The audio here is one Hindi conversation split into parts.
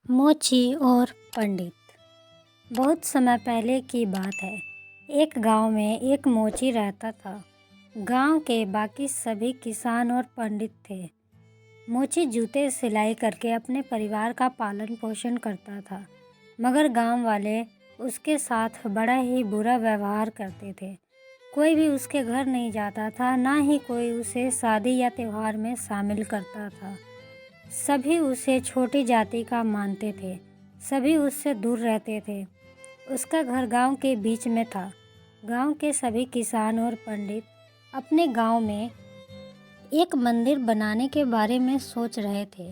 मोची और पंडित। बहुत समय पहले की बात है। एक गांव में एक मोची रहता था। गांव के बाकी सभी किसान और पंडित थे। मोची जूते सिलाई करके अपने परिवार का पालन पोषण करता था, मगर गांव वाले उसके साथ बड़ा ही बुरा व्यवहार करते थे। कोई भी उसके घर नहीं जाता था, ना ही कोई उसे शादी या त्योहार में शामिल करता था। सभी उसे छोटी जाति का मानते थे, सभी उससे दूर रहते थे। उसका घर गांव के बीच में था। गांव के सभी किसान और पंडित अपने गांव में एक मंदिर बनाने के बारे में सोच रहे थे,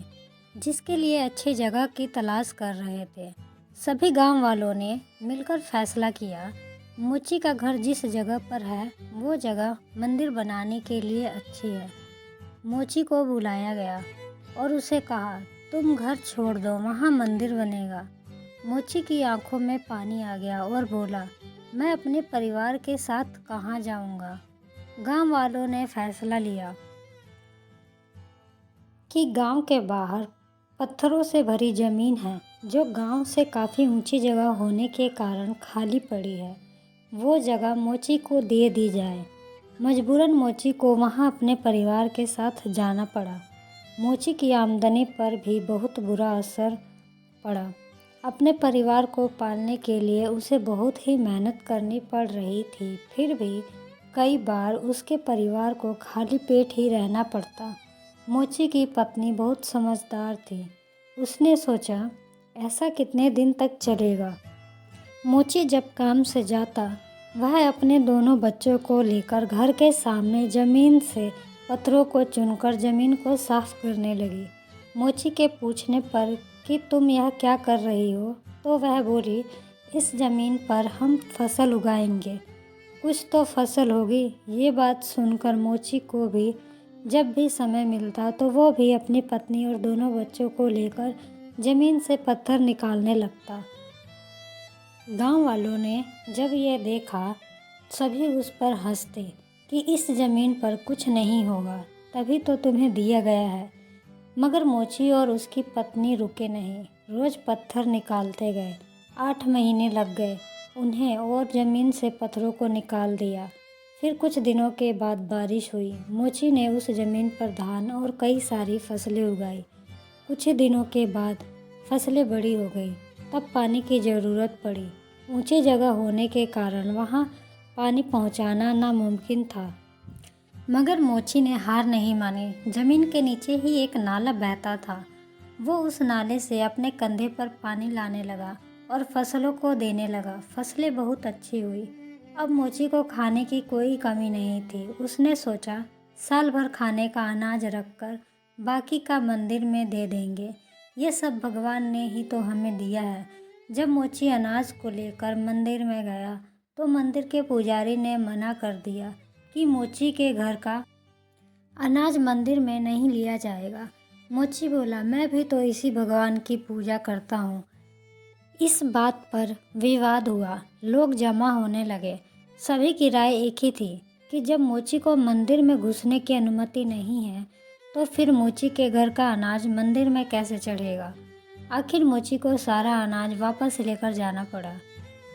जिसके लिए अच्छी जगह की तलाश कर रहे थे। सभी गांव वालों ने मिलकर फैसला किया, मोची का घर जिस जगह पर है वो जगह मंदिर बनाने के लिए अच्छी है। मोची को बुलाया गया और उसे कहा, तुम घर छोड़ दो, वहाँ मंदिर बनेगा। मोची की आंखों में पानी आ गया और बोला, मैं अपने परिवार के साथ कहाँ जाऊँगा। गांव वालों ने फैसला लिया कि गांव के बाहर पत्थरों से भरी ज़मीन है, जो गांव से काफ़ी ऊंची जगह होने के कारण खाली पड़ी है। वो जगह मोची को दे दी जाए। मजबूरन मोची को वहाँ अपने परिवार के साथ जाना पड़ा। मोची की आमदनी पर भी बहुत बुरा असर पड़ा। अपने परिवार को पालने के लिए उसे बहुत ही मेहनत करनी पड़ रही थी। फिर भी कई बार उसके परिवार को खाली पेट ही रहना पड़ता। मोची की पत्नी बहुत समझदार थी। उसने सोचा, ऐसा कितने दिन तक चलेगा। मोची जब काम से जाता, वह अपने दोनों बच्चों को लेकर घर के सामने ज़मीन से पत्थरों को चुनकर ज़मीन को साफ करने लगी। मोची के पूछने पर कि तुम यह क्या कर रही हो, तो वह बोली, इस ज़मीन पर हम फसल उगाएंगे, कुछ तो फसल होगी। ये बात सुनकर मोची को भी जब भी समय मिलता तो वो भी अपनी पत्नी और दोनों बच्चों को लेकर ज़मीन से पत्थर निकालने लगता। गांव वालों ने जब ये देखा, सभी उस पर हंसते कि इस ज़मीन पर कुछ नहीं होगा, तभी तो तुम्हें दिया गया है। मगर मोची और उसकी पत्नी रुके नहीं, रोज़ पत्थर निकालते गए। 8 महीने लग गए उन्हें और ज़मीन से पत्थरों को निकाल दिया। फिर कुछ दिनों के बाद बारिश हुई। मोची ने उस ज़मीन पर धान और कई सारी फसलें उगाई। कुछ ही दिनों के बाद फसलें बड़ी हो गई। तब पानी की ज़रूरत पड़ी। ऊंची जगह होने के कारण वहाँ पानी पहुँचाना नामुमकिन था। मगर मोची ने हार नहीं मानी। ज़मीन के नीचे ही एक नाला बहता था। वो उस नाले से अपने कंधे पर पानी लाने लगा और फसलों को देने लगा। फसलें बहुत अच्छी हुई। अब मोची को खाने की कोई कमी नहीं थी। उसने सोचा, साल भर खाने का अनाज रखकर बाकी का मंदिर में दे देंगे। ये सब भगवान ने ही तो हमें दिया है। जब मोची अनाज को लेकर मंदिर में गया तो मंदिर के पुजारी ने मना कर दिया कि मोची के घर का अनाज मंदिर में नहीं लिया जाएगा। मोची बोला, मैं भी तो इसी भगवान की पूजा करता हूँ। इस बात पर विवाद हुआ। लोग जमा होने लगे। सभी की राय एक ही थी कि जब मोची को मंदिर में घुसने की अनुमति नहीं है, तो फिर मोची के घर का अनाज मंदिर में कैसे चढ़ेगा। आखिर मोची को सारा अनाज वापस लेकर जाना पड़ा।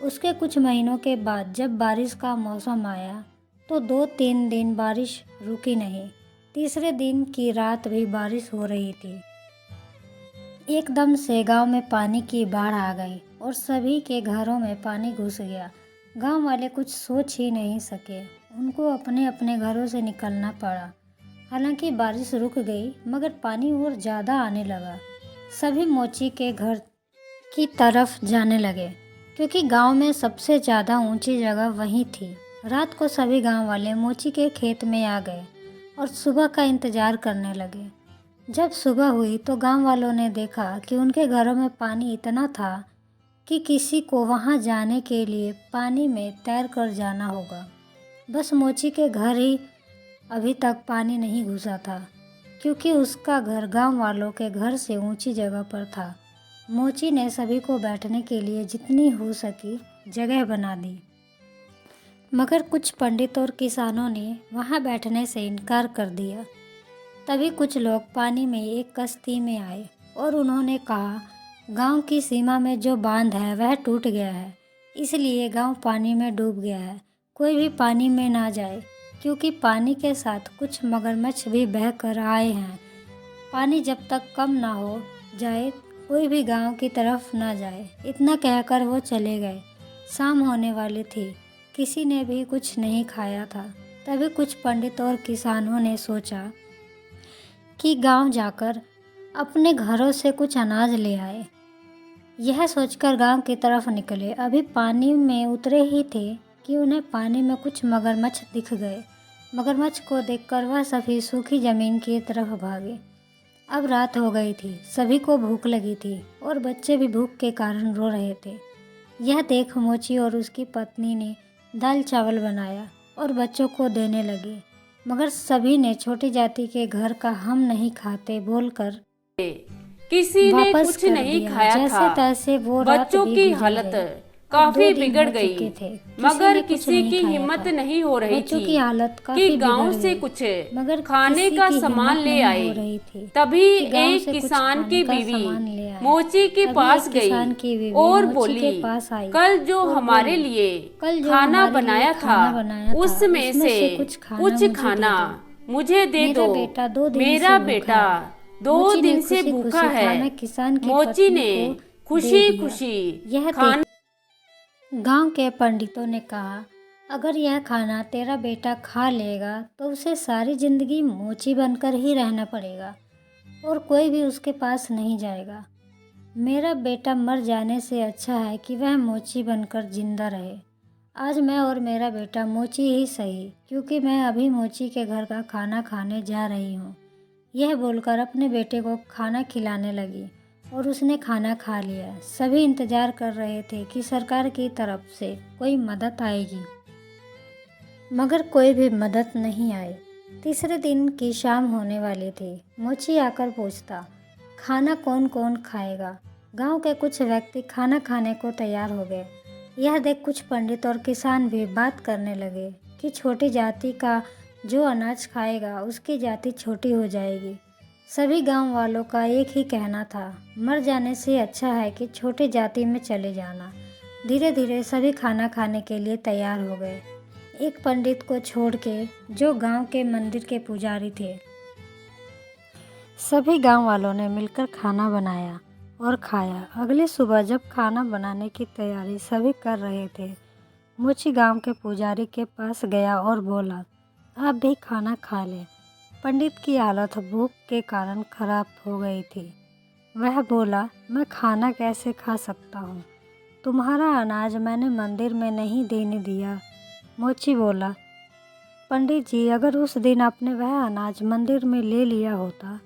उसके कुछ महीनों के बाद जब बारिश का मौसम आया तो 2-3 दिन बारिश रुकी नहीं। तीसरे दिन की रात भी बारिश हो रही थी। एकदम से गांव में पानी की बाढ़ आ गई और सभी के घरों में पानी घुस गया। गांव वाले कुछ सोच ही नहीं सके। उनको अपने अपने घरों से निकलना पड़ा। हालांकि बारिश रुक गई, मगर पानी और ज़्यादा आने लगा। सभी मोची के घर की तरफ जाने लगे, क्योंकि गांव में सबसे ज़्यादा ऊंची जगह वहीं थी। रात को सभी गांव वाले मोची के खेत में आ गए और सुबह का इंतज़ार करने लगे। जब सुबह हुई तो गांव वालों ने देखा कि उनके घरों में पानी इतना था कि किसी को वहां जाने के लिए पानी में तैर कर जाना होगा। बस मोची के घर ही अभी तक पानी नहीं घुसा था, क्योंकि उसका घर गांव वालों के घर से ऊंची जगह पर था। मोची ने सभी को बैठने के लिए जितनी हो सकी जगह बना दी, मगर कुछ पंडित और किसानों ने वहां बैठने से इनकार कर दिया। तभी कुछ लोग पानी में एक कश्ती में आए और उन्होंने कहा, गांव की सीमा में जो बांध है वह टूट गया है, इसलिए गांव पानी में डूब गया है। कोई भी पानी में ना जाए, क्योंकि पानी के साथ कुछ मगरमच्छ भी बह कर आए हैं। पानी जब तक कम ना हो जाए, कोई भी गांव की तरफ ना जाए। इतना कहकर वो चले गए। शाम होने वाली थी, किसी ने भी कुछ नहीं खाया था। तभी कुछ पंडित और किसानों ने सोचा कि गांव जाकर अपने घरों से कुछ अनाज ले आए। यह सोचकर गांव की तरफ निकले। अभी पानी में उतरे ही थे कि उन्हें पानी में कुछ मगरमच्छ दिख गए। मगरमच्छ को देखकर वह सभी सूखी जमीन की तरफ भागे। अब रात हो गई थी, सभी को भूख लगी थी और बच्चे भी भूख के कारण रो रहे थे। यह देख मोची और उसकी पत्नी ने दाल चावल बनाया और बच्चों को देने लगे, मगर सभी ने छोटी जाति के घर का हम नहीं खाते बोलकर किसी ने वापस कुछ कर नहीं दिया। खाया जैसे था। तैसे वो रात बच्चों भी की गुजर हालत गई। काफी 2 दिन बिगड़ हो गई, चुके थे, किसी मगर ने कुछ किसी नहीं की खाया हिम्मत था। नहीं हो रही बच्चों थी की हालत कि काफी गांव बिगड़ से गई, कुछ मगर खाने किसी का की सामान हिम्मत ले नहीं आए। हो रही थी तभी कि गांव एक से कुछ किसान खाने की का बीवी सामान ले आए। मोची के तभी पास एक गई किसान की बीवी और मोची के बोली, पास आई कल जो और हमारे बोली, लिए कल जो खाना हमारे लिए बनाया खाना बनाया था, उसमें से कुछ कुछ मुझे दे खाना दो। मुझे दे मेरा दो। बेटा 2 दिन से मेरा भूखा बेटा है। 2 मोची ने दिन से खुशी भूखा खुशी है। खाना किसान की मोची पत्नी ने को दे खुशी दिया। खुशी यह खाना गांव के पंडितों ने कहा, अगर यह खाना तेरा बेटा खा लेगा तो उसे सारी जिंदगी मोची बनकर ही रहना पड़ेगा और कोई भी उसके पास नहीं जाएगा। मेरा बेटा मर जाने से अच्छा है कि वह मोची बनकर जिंदा रहे। आज मैं और मेरा बेटा मोची ही सही, क्योंकि मैं अभी मोची के घर का खाना खाने जा रही हूँ। यह बोलकर अपने बेटे को खाना खिलाने लगी और उसने खाना खा लिया। सभी इंतजार कर रहे थे कि सरकार की तरफ से कोई मदद आएगी, मगर कोई भी मदद नहीं आई। तीसरे दिन की शाम होने वाली थी। मोची आकर पूछता, खाना कौन कौन खाएगा? गांव के कुछ व्यक्ति खाना खाने को तैयार हो गए। यह देख कुछ पंडित और किसान भी बात करने लगे कि छोटी जाति का जो अनाज खाएगा उसकी जाति छोटी हो जाएगी। सभी गांव वालों का एक ही कहना था, मर जाने से अच्छा है कि छोटी जाति में चले जाना। धीरे धीरे सभी खाना खाने के लिए तैयार हो गए, एक पंडित को छोड़ के जो गांव के मंदिर के पुजारी थे। सभी गांव वालों ने मिलकर खाना बनाया और खाया। अगली सुबह जब खाना बनाने की तैयारी सभी कर रहे थे, मोची गांव के पुजारी के पास गया और बोला, आप भी खाना खा लें। पंडित की हालत भूख के कारण खराब हो गई थी। वह बोला, मैं खाना कैसे खा सकता हूँ? तुम्हारा अनाज मैंने मंदिर में नहीं देने दिया। मोची बोला, पंडित जी, अगर उस दिन आपने वह अनाज मंदिर में ले लिया होता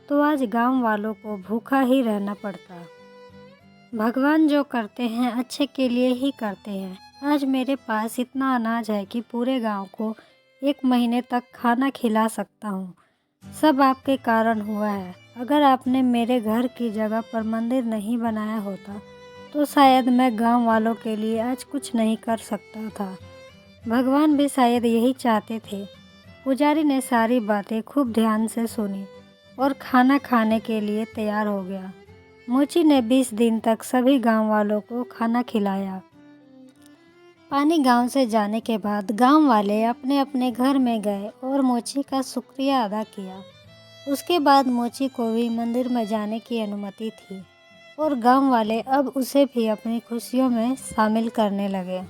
तो आज गांव वालों को भूखा ही रहना पड़ता। भगवान जो करते हैं अच्छे के लिए ही करते हैं। आज मेरे पास इतना अनाज है कि पूरे गांव को 1 महीने तक खाना खिला सकता हूँ। सब आपके कारण हुआ है। अगर आपने मेरे घर की जगह पर मंदिर नहीं बनाया होता तो शायद मैं गांव वालों के लिए आज कुछ नहीं कर सकता था। भगवान भी शायद यही चाहते थे। पुजारी ने सारी बातें खूब ध्यान से सुनी और खाना खाने के लिए तैयार हो गया। मोची ने 20 दिन तक सभी गांव वालों को खाना खिलाया। पानी गांव से जाने के बाद गांव वाले अपने अपने घर में गए और मोची का शुक्रिया अदा किया। उसके बाद मोची को भी मंदिर में जाने की अनुमति थी और गांव वाले अब उसे भी अपनी खुशियों में शामिल करने लगे।